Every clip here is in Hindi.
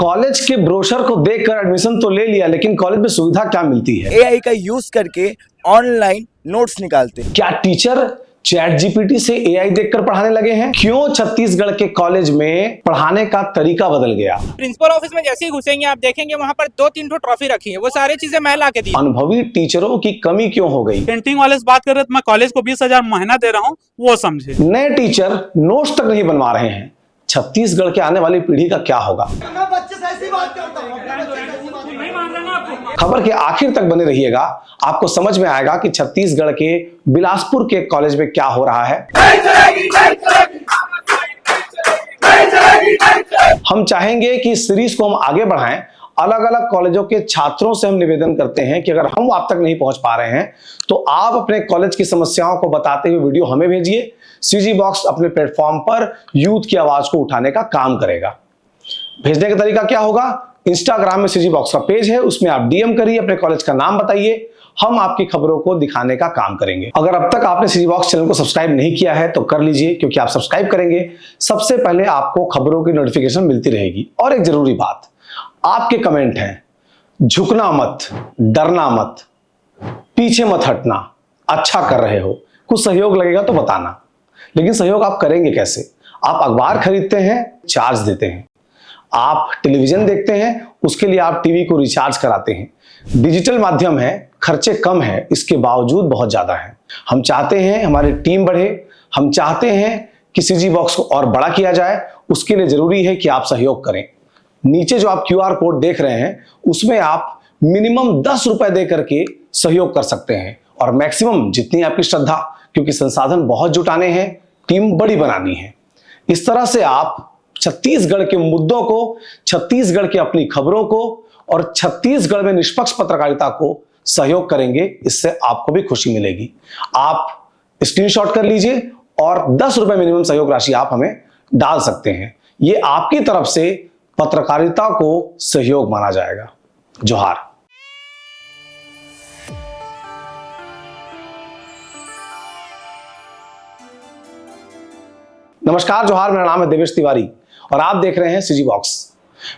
कॉलेज के ब्रोशर को देखकर एडमिशन तो ले लिया, लेकिन कॉलेज में सुविधा क्या मिलती है? एआई का यूज करके ऑनलाइन नोट्स निकालते हैं। क्या टीचर चैट जीपीटी से एआई देखकर पढ़ाने लगे हैं? क्यों छत्तीसगढ़ के कॉलेज में पढ़ाने का तरीका बदल गया? प्रिंसिपल ऑफिस में जैसे ही घुसेंगे आप देखेंगे वहाँ पर 2-3 ट्रॉफी रखी है, वो सारी चीजें मैं ला के दी। अनुभवी टीचरों की कमी क्यों हो गई? पेंटिंग वाले से बात कर रहे थे, मैं कॉलेज को 20,000 महीना दे रहा हूँ, वो समझे। नए टीचर नोट्स तक नहीं बनवा रहे हैं। छत्तीसगढ़ के आने वाली पीढ़ी का क्या होगा? खबर के आखिर तक बने रहिएगा, आपको समझ में आएगा कि छत्तीसगढ़ के बिलासपुर के कॉलेज में क्या हो रहा है। हम चाहेंगे कि इस सीरीज को हम आगे बढ़ाएं। अलग अलग कॉलेजों के छात्रों से हम निवेदन करते हैं कि अगर हम आप तक नहीं पहुंच पा रहे हैं तो आप अपने कॉलेज की समस्याओं को बताते हुए वीडियो हमें भेजिए। सीजी बॉक्स अपने प्लेटफॉर्म पर यूथ की आवाज को उठाने का काम करेगा। भेजने का तरीका क्या होगा? इंस्टाग्राम में सीजी बॉक्स का पेज है, उसमें आप डीएम करिए, अपने कॉलेज का नाम बताइए, हम आपकी खबरों को दिखाने का काम करेंगे। अगर अब तक आपने सीजी बॉक्स चैनल को सब्सक्राइब नहीं किया है तो कर लीजिए, क्योंकि आप सब्सक्राइब करेंगे सबसे पहले आपको खबरों की नोटिफिकेशन मिलती रहेगी। और एक जरूरी बात, आपके कमेंट हैं, झुकना मत, डरना मत, पीछे मत हटना, अच्छा कर रहे हो, कुछ सहयोग लगेगा तो बताना। लेकिन सहयोग आप करेंगे कैसे? आप अखबार खरीदते हैं, चार्ज देते हैं, आप टेलीविजन देखते हैं, उसके लिए आप टीवी को रिचार्ज कराते हैं। डिजिटल माध्यम है, खर्चे कम है, इसके बावजूद बहुत ज्यादा है। हम चाहते हैं हमारी टीम बढ़े, हम चाहते हैं कि सीजी बॉक्स को और बड़ा किया जाए। उसके लिए जरूरी है कि आप सहयोग करें। नीचे जो आप क्यूआर कोड देख रहे हैं उसमें आप मिनिमम 10 रुपए दे करके सहयोग कर सकते हैं, और मैक्सिमम जितनी आपकी श्रद्धा, क्योंकि संसाधन बहुत जुटाने हैं, टीम बड़ी बनानी है। इस तरह से आप छत्तीसगढ़ के मुद्दों को, छत्तीसगढ़ की अपनी खबरों को और छत्तीसगढ़ में निष्पक्ष पत्रकारिता को सहयोग करेंगे। इससे आपको भी खुशी मिलेगी। आप स्क्रीनशॉट कर लीजिए और 10 रुपए मिनिमम सहयोग राशि आप हमें डाल सकते हैं। ये आपकी तरफ से पत्रकारिता को सहयोग माना जाएगा। जोहार। नमस्कार, जोहार। मेरा नाम है देवेश तिवारी और आप देख रहे हैं सीजी बॉक्स।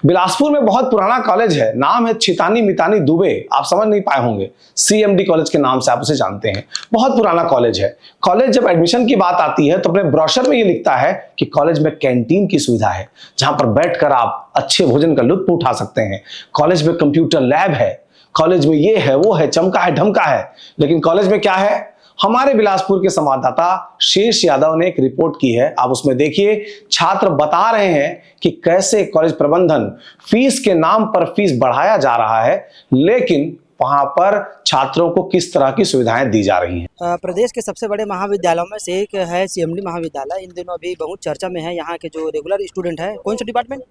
बिलासपुर में बहुत पुराना कॉलेज है, नाम है छितानी मितानी दुबे। आप समझ नहीं पाए होंगे, सीएमडी कॉलेज के नाम से आप उसे जानते हैं। बहुत पुराना कॉलेज है। कॉलेज जब एडमिशन की बात आती है तो अपने ब्रोशर में ये लिखता है कि कॉलेज में कैंटीन की सुविधा है, जहां पर बैठकर आप अच्छे भोजन का लुत्फ उठा सकते हैं। कॉलेज में कंप्यूटर लैब है, कॉलेज में ये है, वो है, चमका है, ढमका है। लेकिन कॉलेज में क्या है? हमारे बिलासपुर के संवाददाता शेष यादव ने एक रिपोर्ट की है, आप उसमें देखिए। छात्र बता रहे हैं कि कैसे कॉलेज प्रबंधन फीस के नाम पर फीस बढ़ाया जा रहा है, लेकिन वहां पर छात्रों को किस तरह की सुविधाएं दी जा रही हैं। प्रदेश के सबसे बड़े महाविद्यालयों में से एक है सीएमडी महाविद्यालय। इन दिनों अभी बहुत चर्चा में है। यहाँ के जो रेगुलर स्टूडेंट है, कौन सा department?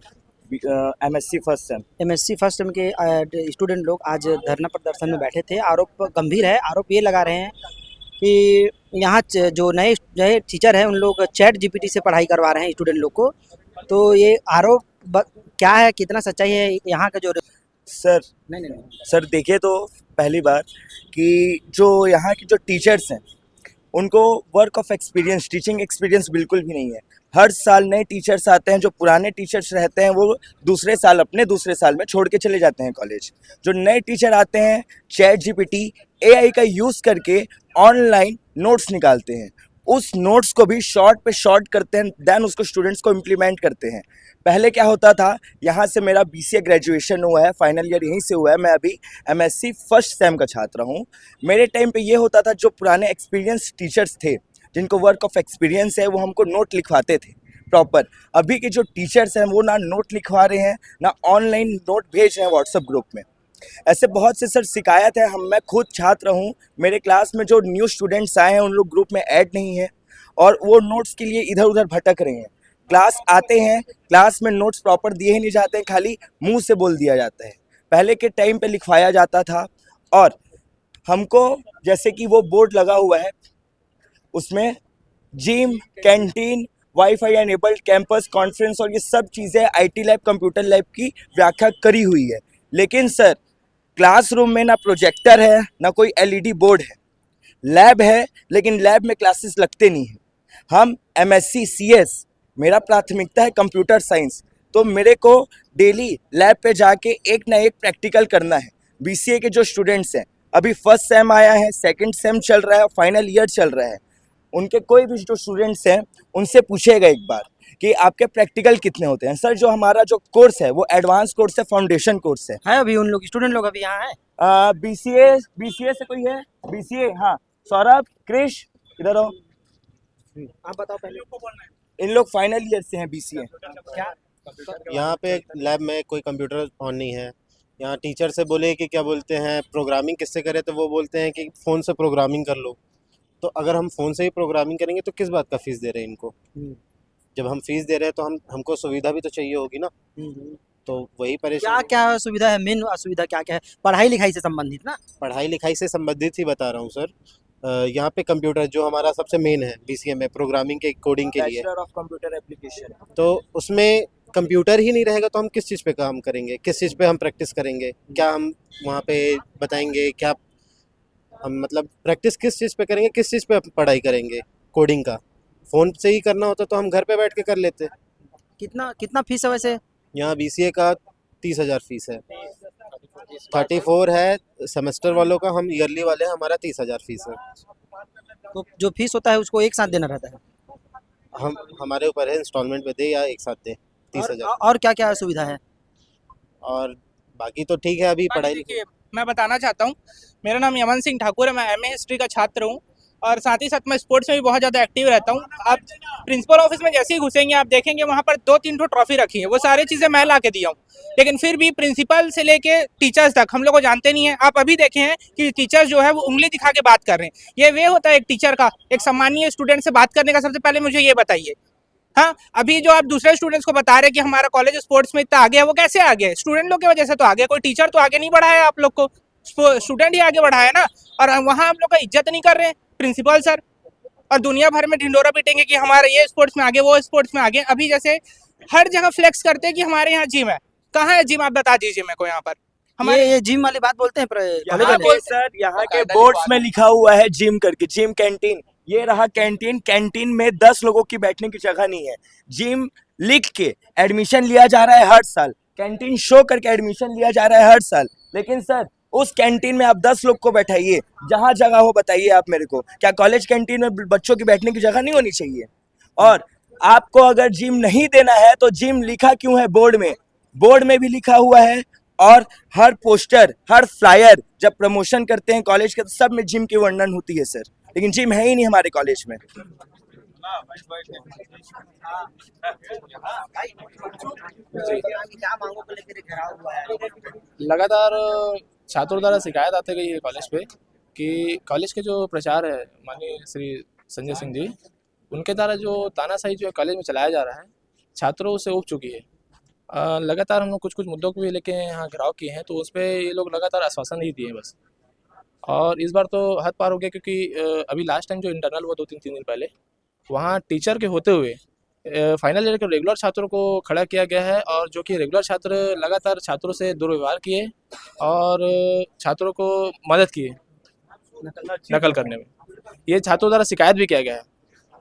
MSc first sem. MSc first sem के स्टूडेंट लोग आज धरना प्रदर्शन में बैठे थे। आरोप गंभीर है। आरोप ये लगा रहे हैं कि यहाँ जो नए टीचर हैं उन लोग चैट जीपीटी से पढ़ाई करवा रहे हैं स्टूडेंट लोग को। तो ये आरोप क्या है, कितना सच्चाई है? यहाँ का जो सर नहीं सर देखिए, तो पहली बार कि जो यहाँ के जो टीचर्स हैं उनको work of experience, teaching experience बिल्कुल भी नहीं है। हर साल नए टीचर्स आते हैं, जो पुराने टीचर्स रहते हैं वो दूसरे साल में छोड़ के चले जाते हैं कॉलेज। जो नए टीचर आते हैं चैट जीपीटी, एआई का यूज़ करके ऑनलाइन नोट्स निकालते हैं। उस नोट्स को भी शॉर्ट पे शॉर्ट करते हैं, देन उसको स्टूडेंट्स को इम्प्लीमेंट करते हैं। पहले क्या होता था, यहाँ से मेरा बीसीए ग्रेजुएशन हुआ है, फाइनल ईयर यहीं से हुआ है। मैं अभी एमएससी फर्स्ट सेम का छात्र हूँ। मेरे टाइम पे ये होता था, जो पुराने एक्सपीरियंस टीचर्स थे, जिनको वर्क ऑफ एक्सपीरियंस है, वो हमको नोट लिखवाते थे प्रॉपर। अभी के जो टीचर्स हैं वो ना नोट लिखवा रहे हैं, ना ऑनलाइन नोट भेज रहे हैं व्हाट्सएप ग्रुप में। ऐसे बहुत से सर शिकायत है। मैं खुद छात्र हूँ, मेरे क्लास में जो न्यू स्टूडेंट्स आए हैं उन लोग ग्रुप में ऐड नहीं है और वो नोट्स के लिए इधर उधर भटक रहे हैं। क्लास आते हैं, क्लास में नोट्स प्रॉपर दिए ही नहीं जाते हैं, खाली मुंह से बोल दिया जाता है। पहले के टाइम पे लिखवाया जाता था और हमको जैसे कि वो बोर्ड लगा हुआ है, उसमें gym, canteen, wifi enabled campus, conference और ये सब चीज़ें आईटी लैब, कंप्यूटर लैब की व्याख्या करी हुई है। लेकिन सर क्लासरूम में ना प्रोजेक्टर है, ना कोई एलईडी बोर्ड है। लैब है लेकिन लैब में क्लासेस लगते नहीं हैं। हम एमएससी सीएस, मेरा प्राथमिकता है कंप्यूटर साइंस, तो मेरे को डेली लैब पे जाके एक ना एक प्रैक्टिकल करना है। बीसीए के जो स्टूडेंट्स हैं, अभी फर्स्ट सेम आया है, सेकंड सेम चल रहा है, फाइनल ईयर चल रहा है, उनके कोई भी जो स्टूडेंट्स हैं उनसे पूछिएगा एक बार कि आपके प्रैक्टिकल कितने होते हैं। सर, जो हमारा जो कोर्स है वो एडवांस कोर्स है, फाउंडेशन कोर्स है। अभी उन लोग स्टूडेंट लोग अभी यहाँ है। बीसीए से कोई है? बीसीए, हाँ, सौरभ, क्रिश, इधर आओ। आप बताओ पहले। इन लोग फाइनल ईयर से हैं बीसीए। क्या यहाँ पे लैब में कोई कंप्यूटर ऑन नहीं है। यहाँ टीचर से बोले कि क्या बोलते हैं प्रोग्रामिंग किससे करें, तो वो बोलते हैं कि फ़ोन से प्रोग्रामिंग कर लो। तो अगर हम फ़ोन से ही प्रोग्रामिंग करेंगे तो किस बात का फ़ीस दे रहे हैं इनको? जब हम फीस दे रहे हैं तो हमको सुविधा भी तो चाहिए होगी ना। तो वही क्या परेशान। क्या सुविधा है, मेन असुविधा क्या क्या है? पढ़ाई लिखाई से संबंधित ना। पढ़ाई लिखाई से संबंधित ही बता रहा हूँ सर। यहाँ पे कंप्यूटर जो हमारा सबसे मेन है बीसीए में प्रोग्रामिंग के कोडिंग के लिए, बैचलर ऑफ कंप्यूटर एप्लीकेशन। तो उसमें कंप्यूटर ही नहीं रहेगा तो हम किस चीज़ पे काम करेंगे, किस चीज़ पे हम प्रैक्टिस करेंगे? क्या हम वहाँ पे बताएंगे? क्या हम मतलब प्रैक्टिस किस चीज़ पे करेंगे, किस चीज़ पे पढ़ाई करेंगे? कोडिंग का फ़ोन से ही करना होता तो हम घर पे बैठ के कर लेते। कितना कितना फीस है वैसे? यहाँ बीसीए का 30,000 फीस है। 34 है सेमेस्टर वालों का, हम ईयरली वाले हैं, हमारा 30,000 फीस है। तो जो फीस होता है उसको एक साथ देना रहता है। हम हमारे ऊपर है इंस्टॉलमेंट पे दे या एक साथ दे 30,000। और क्या क्या सुविधा है? और बाकी तो ठीक है। अभी पढ़ाई देखिए, मैं बताना चाहता हूँ, मेरा नाम यमन सिंह ठाकुर है, मैं एमए हिस्ट्री का छात्र हूँ और साथ ही साथ मैं स्पोर्ट्स में भी बहुत ज़्यादा एक्टिव रहता हूँ। आप प्रिंसिपल ऑफिस में जैसे ही घुसेंगे आप देखेंगे वहाँ पर 2-3 ठो ट्रॉफी रखी है, वो सारी चीज़ें मैं ला के दिया हूँ, लेकिन फिर भी प्रिंसिपल से लेके टीचर्स तक हम लोग को जानते नहीं है। आप अभी देखे हैं कि टीचर्स जो है वो उंगली दिखा के बात कर रहे हैं। ये वे होता है एक टीचर का, एक सम्मानीय स्टूडेंट से बात करने का। सबसे पहले मुझे ये बताइए, हाँ, अभी जो आप दूसरे स्टूडेंट्स को बता रहे हैं कि हमारा कॉलेज स्पोर्ट्स में इतना आगे है, वो कैसे आगे है? स्टूडेंट लोग की वजह से तो आगे, कोई टीचर तो आगे नहीं बढ़ाया आप लोग को, स्टूडेंट ही आगे बढ़ाया ना। और वहाँ आप लोग का इज्जत नहीं कर रहे हैं प्रिंसिपल सर, और दुनिया भर में ढिंडोरा पीटेंगे कि हमारे ये स्पोर्ट्स में आगे, वो स्पोर्ट्स में आगे। अभी जैसे हर जगह फ्लेक्स करते हैं कि हमारे यहाँ जिम है। कहाँ है जिम? आप बता दीजिए मेरे को। यहाँ पर हमारे ये जिम वाली बात बोलते हैं कॉलेज यहाँ वाले। पे सर, यहाँ के बोर्ड्स में लिखा हुआ है जिम करके, जिम कैंटीन। ये रहा कैंटीन। कैंटीन में 10 लोगों की बैठने की जगह नहीं है। जिम लिख के एडमिशन लिया जा रहा है हर साल, कैंटीन शो करके एडमिशन लिया जा रहा है हर साल। लेकिन सर, उस कैंटीन में आप 10 लोग को बैठाइए, जहाँ जगह हो बताइए आप मेरे को। क्या कॉलेज कैंटीन में बच्चों की बैठने की जगह नहीं होनी चाहिए? और आपको अगर जिम नहीं देना है तो जिम लिखा क्यों है बोर्ड में? बोर्ड में भी लिखा हुआ है, और हर पोस्टर, हर फ्लायर जब प्रमोशन करते हैं कॉलेज के, तो सब में जिम की वर्णन होती है सर, लेकिन जिम है ही नहीं हमारे कॉलेज में। लगातार छात्रों द्वारा शिकायत आती गई है कॉलेज पे कि कॉलेज के जो प्रचार है माननीय श्री संजय सिंह जी, उनके द्वारा जो तानाशाही जो है कॉलेज में चलाया जा रहा है, छात्रों से उब चुकी है। लगातार हम लोग कुछ मद्दों को भी लेके यहाँ घेराव किए हैं, तो उस पर ये लोग लगातार आश्वासन ही दिए बस। और इस बार तो हद पार हो गया, क्योंकि अभी लास्ट टाइम जो इंटरनल हुआ 2-3 दिन पहले, वहाँ टीचर के होते हुए फाइनल ईयर के रेगुलर छात्रों को खड़ा किया गया है, और जो कि रेगुलर छात्र लगातार छात्रों से दुर्व्यवहार किए और छात्रों को मदद किए नकल करने में। ये छात्रों द्वारा शिकायत भी किया गया है।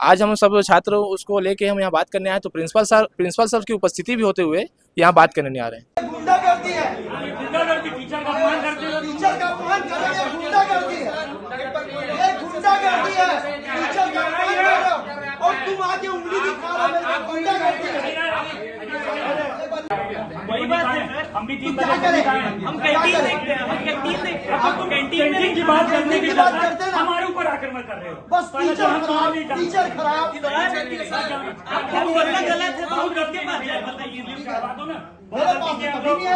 आज हम सब छात्र उसको लेके हम यहाँ बात करने आए, तो प्रिंसिपल सर की उपस्थिति भी होते हुए यहाँ बात करने नहीं आ रहे हैं। गुंडागर्दी है, टीचर का अपमान करते हैं, टीचर का अपमान कर रहे हैं, गुंडागर्दी है, ये गुंडागर्दी है, टीचर का अपमान कर रहे हो और तुम आके उंगली दिखा रहे हो, गुंडागर्दी है। वही बात है, हम भी 3 बजे हम कैंटीन देखते हैं, हम कैंटीन देखते हैं, आपको कैंटीन की बात करने की बात करते हैं, हमारे ऊपर आक्रमण कर रहे हो। बस टीचर खराब, टीचर खराब। आपको बोलना गलत है, बहुत के पास जाए, बताइए, करवा दो ना। मेरे पास अभी नहीं है,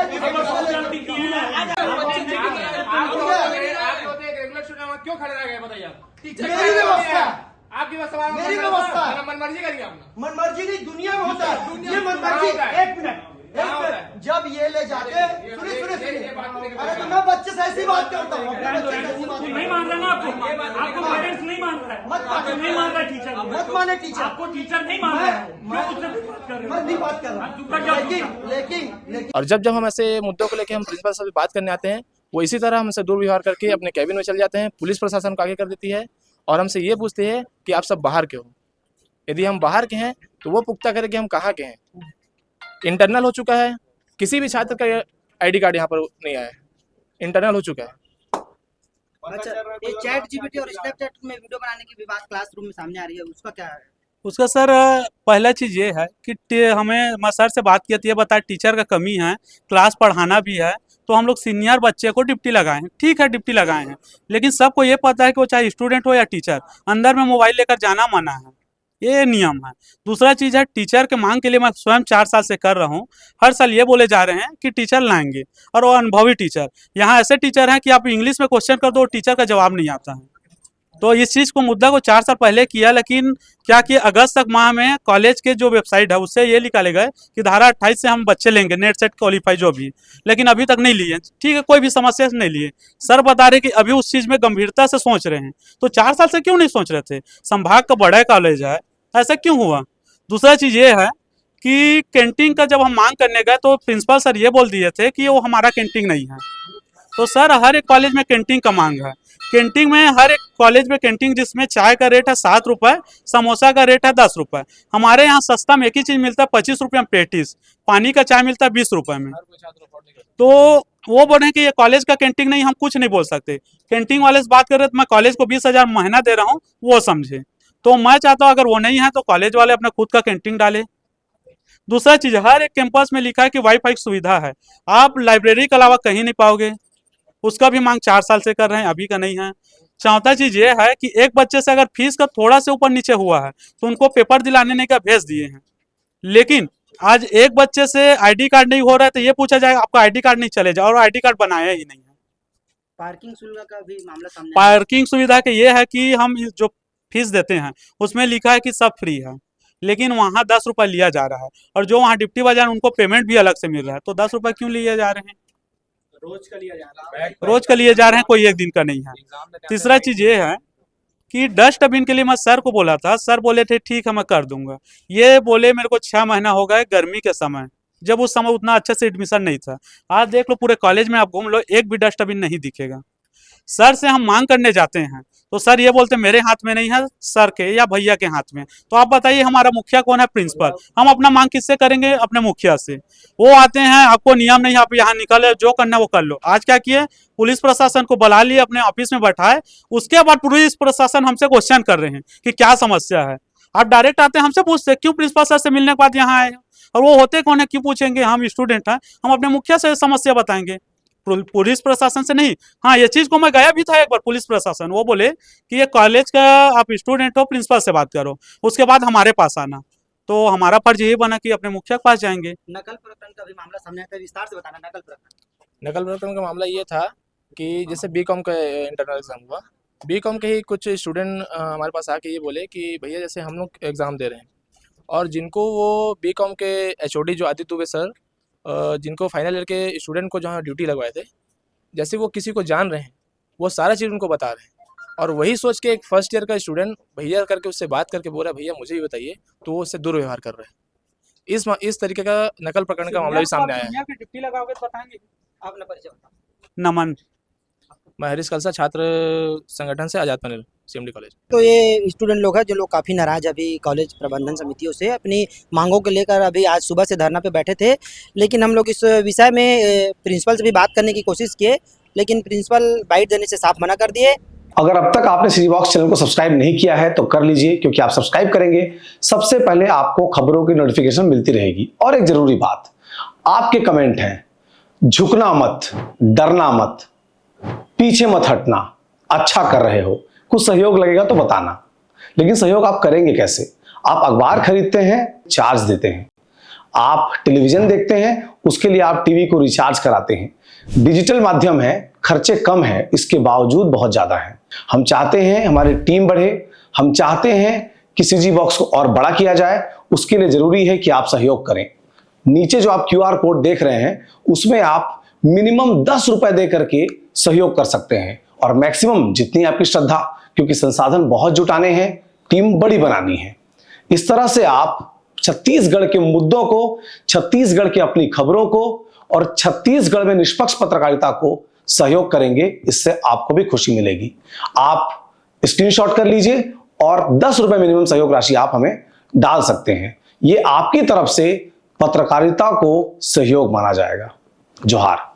क्यों खड़े रह गए बताइए? मेरी व्यवस्था, आपकी व्यवस्था, मेरी व्यवस्था, मनमर्जी करेंगे आपने। मनमर्जी नहीं, दुनिया में होता है ये मनमर्जी। एक मिनट, जब ये ले जाके सुनिए, अरे तो मैं बच्चे से ऐसी बात करता हूँ, अपने बच्चे से ऐसी बात नहीं मान रहा ना, आपको पेरेंट्स नहीं मान रहा है, नहीं मान रहा टीचर, मत माने टीचर, आपको टीचर नहीं मान रहा है, मैं नहीं बात कर रहा, लेकिन और जब हम ऐसे मुद्दों को लेकर हम प्रिंसिपल से बात करने आते हैं, वो इसी तरह हमसे दुर्व्यवहार करके अपने कैबिन में चले जाते हैं। पुलिस प्रशासन को आगे कर देती है और हमसे ये पूछते हैं कि आप सब बाहर के हो। यदि हम बाहर के हैं तो वो पुख्ता करें कि हम कहाँ के हैं। इंटरनल हो चुका है, किसी भी छात्र का आईडी कार्ड यहाँ पर नहीं आया है, इंटरनल हो चुका है। अच्छा, ये चैट जीपीटी और स्नैपचैट में वीडियो बनाने की भी बात क्लासरूम में सामने आ रही है, उसका क्या है? उसका सर पहला चीज़ ये है कि मैं सर से बात की थी, ये बताया टीचर का कमी है, क्लास पढ़ाना भी है, तो हम लोग सीनियर बच्चे को डिप्टी लगाए हैं। ठीक है, डिप्टी लगाए हैं, लेकिन सबको ये पता है कि वो चाहे स्टूडेंट हो या टीचर, अंदर में मोबाइल लेकर जाना मना है, ये नियम है। दूसरा चीज़ है, टीचर के मांग के लिए मैं स्वयं 4 साल से कर रहा हूँ। हर साल ये बोले जा रहे हैं कि टीचर लाएंगे, और वो अनुभवी टीचर। यहाँ ऐसे टीचर हैं कि आप इंग्लिश में क्वेश्चन कर दो, टीचर का जवाब नहीं आता है। तो इस चीज़ को मुद्दा को 4 साल पहले किया, लेकिन क्या किया, अगस्त तक माह में कॉलेज के जो वेबसाइट है उससे ये निकाले गए कि धारा 28 से हम बच्चे लेंगे, नेट सेट क्वालिफाई जो भी, लेकिन अभी तक नहीं लिए। ठीक है, कोई भी समस्या से नहीं लिए। सर बता रहे कि अभी उस चीज़ में गंभीरता से सोच रहे हैं। तो 4 साल से क्यों नहीं सोच रहे थे? संभाग का बड़ा कॉलेज है, ऐसा क्यों हुआ? दूसरा चीज़ ये है कि कैंटीन का जब हम मांग करने गए तो प्रिंसिपल सर ये बोल दिए थे कि वो हमारा कैंटीन नहीं है। तो सर हर एक कॉलेज में कैंटीन का मांग है। कैंटीन में हर एक कॉलेज में कैंटीन, जिसमें चाय का रेट है 7 रुपये, समोसा का रेट है 10 रुपये। हमारे यहाँ सस्ता में एक ही चीज़ मिलता है 25 रुपये में पेटीज, पानी का चाय मिलता है 20 रुपये में। तो वो बोले कि ये कॉलेज का कैंटीन नहीं, हम कुछ नहीं बोल सकते। कैंटीन वाले से बात कर रहे तो मैं कॉलेज को 20,000 महीना दे रहा हूँ, वो समझे। तो मैं चाहता हूँ अगर वो नहीं है तो कॉलेज वाले अपना खुद का कैंटीन डाले। दूसरा चीज़, हर एक कैंपस में लिखा है कि वाईफाई की सुविधा है, आप लाइब्रेरी के अलावा कहीं नहीं पाओगे। उसका भी मांग 4 साल से कर रहे हैं, अभी का नहीं है। चौथा चीज़ ये है कि एक बच्चे से अगर फीस का थोड़ा से ऊपर नीचे हुआ है तो उनको पेपर दिलाने नहीं का भेज दिए हैं, लेकिन आज एक बच्चे से आईडी कार्ड नहीं हो रहा है तो ये पूछा जाएगा आपका आईडी कार्ड नहीं चले जाए, और आईडी कार्ड बनाया ही नहीं है। पार्किंग सुविधा का भी मामला सामने आया है। पार्किंग सुविधा के ये है कि हम जो फीस देते हैं उसमें लिखा है कि सब फ्री है, लेकिन वहाँ 10 रुपये लिया जा रहा है, और जो वहाँ डिप्टी बाजार उनको पेमेंट भी अलग से मिल रहा है। तो 10 रुपये क्यों लिए जा रहे हैं? रोज का लिए जा रहे हैं, कोई एक दिन का नहीं है। तीसरा चीज़ ये है कि डस्टबिन के लिए मैं सर को बोला था, सर बोले थे ठीक है मैं कर दूंगा। ये बोले मेरे को 6 महीना हो गए गर्मी के समय, जब उस समय उतना अच्छे से एडमिशन नहीं था। आज देख लो पूरे कॉलेज में आप घूम लो, एक भी डस्टबिन नहीं दिखेगा। सर से हम मांग करने जाते हैं तो सर ये बोलते मेरे हाथ में नहीं है, सर के या भैया के हाथ में। तो आप बताइए हमारा मुखिया कौन है? प्रिंसिपल। हम अपना मांग किससे करेंगे? अपने मुखिया से। वो आते हैं, आपको नियम नहीं, आप यहाँ निकले, जो करना वो कर लो। आज क्या किए, पुलिस प्रशासन को बुला लिए, अपने ऑफिस में बैठाए, उसके बाद पुलिस प्रशासन हमसे क्वेश्चन कर रहे हैं कि क्या समस्या है। आप डायरेक्ट आते हैं हमसे पूछते क्यों प्रिंसिपल सर से मिलने के बाद यहाँ आए, और वो होते कौन है? क्यों पूछेंगे? हम स्टूडेंट हैं, हम अपने मुखिया से समस्या बताएंगे, पुलिस प्रशासन से नहीं। हाँ, ये चीज़ को मैं गया भी था एक बार पुलिस प्रशासन, वो बोले कि ये कॉलेज का आप स्टूडेंट हो, प्रिंसिपल से बात करो, उसके बाद हमारे पास आना। तो हमारा फर्ज यही बना कि अपने मुखिया के पास जाएंगे। नकल प्रकरण का भी मामला सामने आया था, विस्तार से बताना नकल प्रकरण। नकल प्रकरण का मामला ये था कि जैसे बीकॉम का इंटरनल एग्जाम हुआ, बीकॉम के ही कुछ स्टूडेंट हमारे पास आके ये बोले कि भैया जैसे हम लोग एग्ज़ाम दे रहे हैं, और जिनको वो बीकॉम के एचओडी जो आदित्य दुबे सर, जिनको फाइनल ईयर के स्टूडेंट को जहाँ ड्यूटी लगवाए थे, जैसे वो किसी को जान रहे हैं, वो सारा चीज़ उनको बता रहे हैं। और वही सोच के एक फर्स्ट ईयर का स्टूडेंट भैया करके उससे बात करके बोल रहा है भैया मुझे भी बताइए, तो वो उससे दुर्व्यवहार कर रहे हैं। इस तरीके का नकल प्रकरण का मामला भी सामने आया है। डिप्टी लगाओगे तो बताएंगे। आपने परिचय बताओ। नमन, मैं हरीश कलसा, छात्र संगठन से, आजाद पैनल, सीएमडी कॉलेज। तो ये स्टूडेंट लोग हैं जो लोग काफ़ी नाराज अभी कॉलेज प्रबंधन समितियों से अपनी मांगों को लेकर अभी आज सुबह से धरना पे बैठे थे, लेकिन हम लोग इस विषय में प्रिंसिपल से भी बात करने की कोशिश किए, लेकिन प्रिंसिपल बाइट देने से साफ मना कर दिए। अगर अब तक आपने सिटी बॉक्स चैनल को सब्सक्राइब नहीं किया है तो कर लीजिए, क्योंकि आप सब्सक्राइब करेंगे सबसे पहले आपको खबरों की नोटिफिकेशन मिलती रहेगी। और एक जरूरी बात, आपके कमेंट हैं, झुकना मत, डरना मत, पीछे मत हटना, अच्छा कर रहे हो, कुछ सहयोग लगेगा तो बताना। लेकिन सहयोग आप करेंगे कैसे? आप अखबार खरीदते हैं, चार्ज देते हैं, आप टेलीविजन देखते हैं, उसके लिए आप टीवी को रिचार्ज कराते हैं। डिजिटल माध्यम है, खर्चे कम है, इसके बावजूद बहुत ज्यादा है। हम चाहते हैं हमारी टीम बढ़े, हम चाहते हैं कि सीजी बॉक्स को और बड़ा किया जाए, उसके लिए जरूरी है कि आप सहयोग करें। नीचे जो आप QR कोड देख रहे हैं उसमें आप मिनिमम 10 रुपए दे करके सहयोग कर सकते हैं, और मैक्सिमम जितनी आपकी श्रद्धा, क्योंकि संसाधन बहुत जुटाने हैं, टीम बड़ी बनानी है। इस तरह से आप छत्तीसगढ़ के मुद्दों को, छत्तीसगढ़ की अपनी खबरों को और छत्तीसगढ़ में निष्पक्ष पत्रकारिता को सहयोग करेंगे, इससे आपको भी खुशी मिलेगी। आप स्क्रीनशॉट कर लीजिए और 10 रुपए मिनिमम सहयोग राशि आप हमें डाल सकते हैं। ये आपकी तरफ से पत्रकारिता को सहयोग माना जाएगा। जोहार।